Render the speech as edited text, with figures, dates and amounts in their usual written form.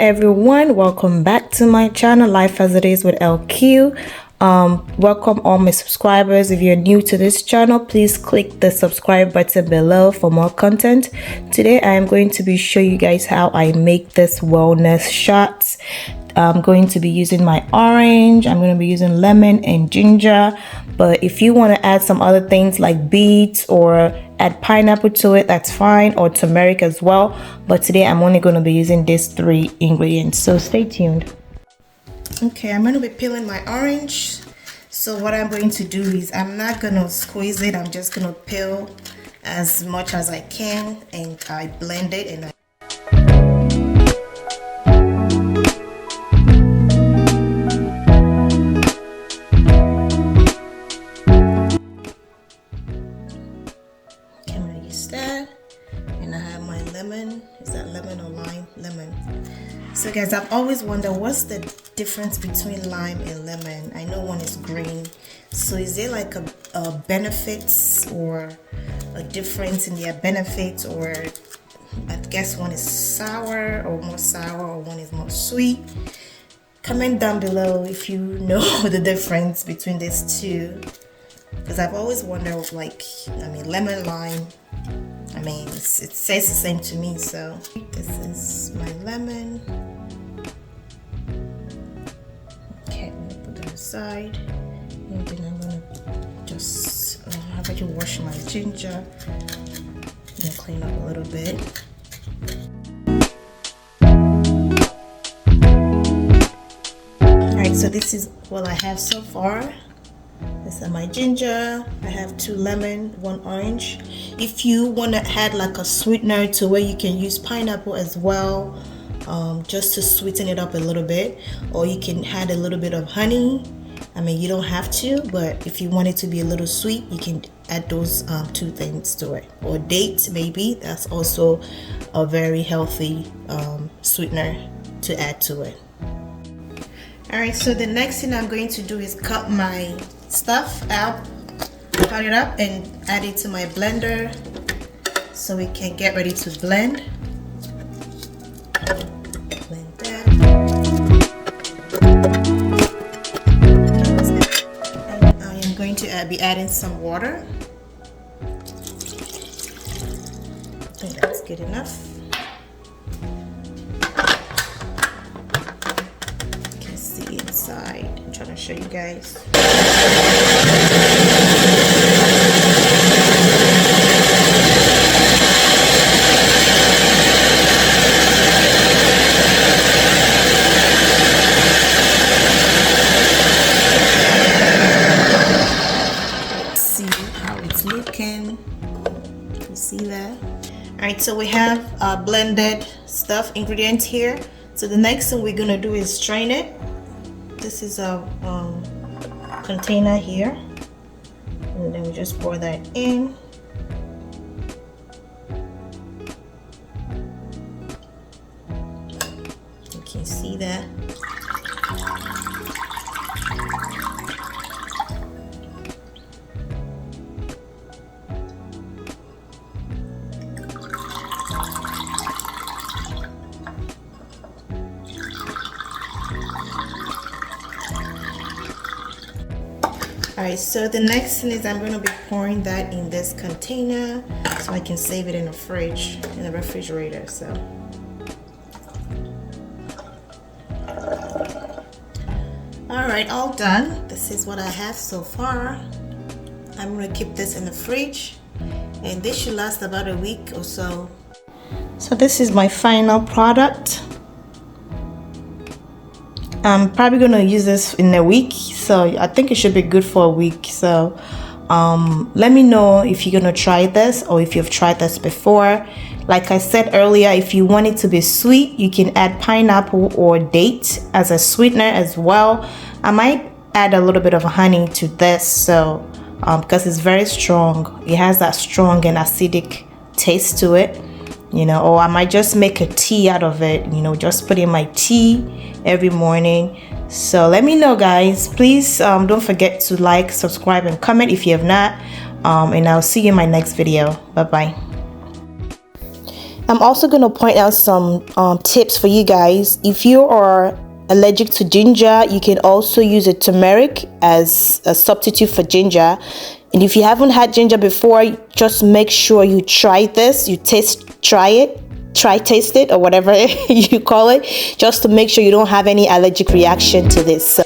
everyone, welcome back to my channel, Life as It Is with LQ. Welcome all my subscribers. If you're new to this channel, please click the subscribe button below for more content. Today I am going to be showing you guys how I make this wellness shots. I'm going to be using my orange, I'm going to be using lemon and ginger, but if you want to add some other things like beets or add pineapple to it, that's fine, or turmeric as well. But today I'm only going to be using these 3 ingredients, so stay tuned. Okay, I'm going to be peeling my orange. So what I'm going to do is I'm not going to squeeze it, I'm just going to peel as much as I can, and I blend it and I have my lemon. Is that lemon or lime? Lemon. So guys, I've always wondered what's the difference between lime and lemon. I know one is green, so is there like a benefits or a difference in their benefits, or I guess one is sour or more sour, or one is more sweet? Comment down below if you know the difference between these two, because I've always wondered, like, I mean, lemon, lime, I mean, it says the same to me. So this is my lemon. Okay, I'm gonna put that aside, and then I'm gonna just I've already washed my ginger and clean up a little bit. Alright, so this is what I have so far. This is my ginger. I have 2 lemon, 1 orange. If you want to add like a sweetener to where you can use pineapple as well, just to sweeten it up a little bit, or you can add a little bit of honey. I mean, you don't have to, but if you want it to be a little sweet, you can add those 2 things to it, or dates maybe. That's also a very healthy sweetener to add to it. Alright, so the next thing I'm going to do is cut my stuff out, cut it up and add it to my blender so we can get ready to blend. Blend that. And I am going to be adding some water. I think that's good enough. You can see inside. I'm trying to show you guys. Let's see how it's looking. You see that? Alright, so we have blended stuff, ingredients here. So the next thing we're gonna do is strain it. This is a container here, and then we just pour that in. You can see that. Alright, so the next thing is I'm going to be pouring that in this container so I can save it in the fridge, in the refrigerator. So alright, all done. This is what I have so far. I'm going to keep this in the fridge, and this should last about a week or so. So this is my final product. I'm probably gonna use this in a week, so I think it should be good for a week. So let me know if you're gonna try this, or if you've tried this before. Like I said earlier, if you want it to be sweet, you can add pineapple or date as a sweetener as well. I might add a little bit of honey to this, so because it's very strong, it has that strong and acidic taste to it, you know. Or I might just make a tea out of it, you know, just put in my tea every morning. So let me know, guys. Please don't forget to like, subscribe and comment if you have not, and I'll see you in my next video. Bye bye. I'm also going to point out some tips for you guys. If you are allergic to ginger, you can also use a turmeric as a substitute for ginger. And if you haven't had ginger before, just make sure you try this. You taste it or whatever you call it, just to make sure you don't have any allergic reaction to this.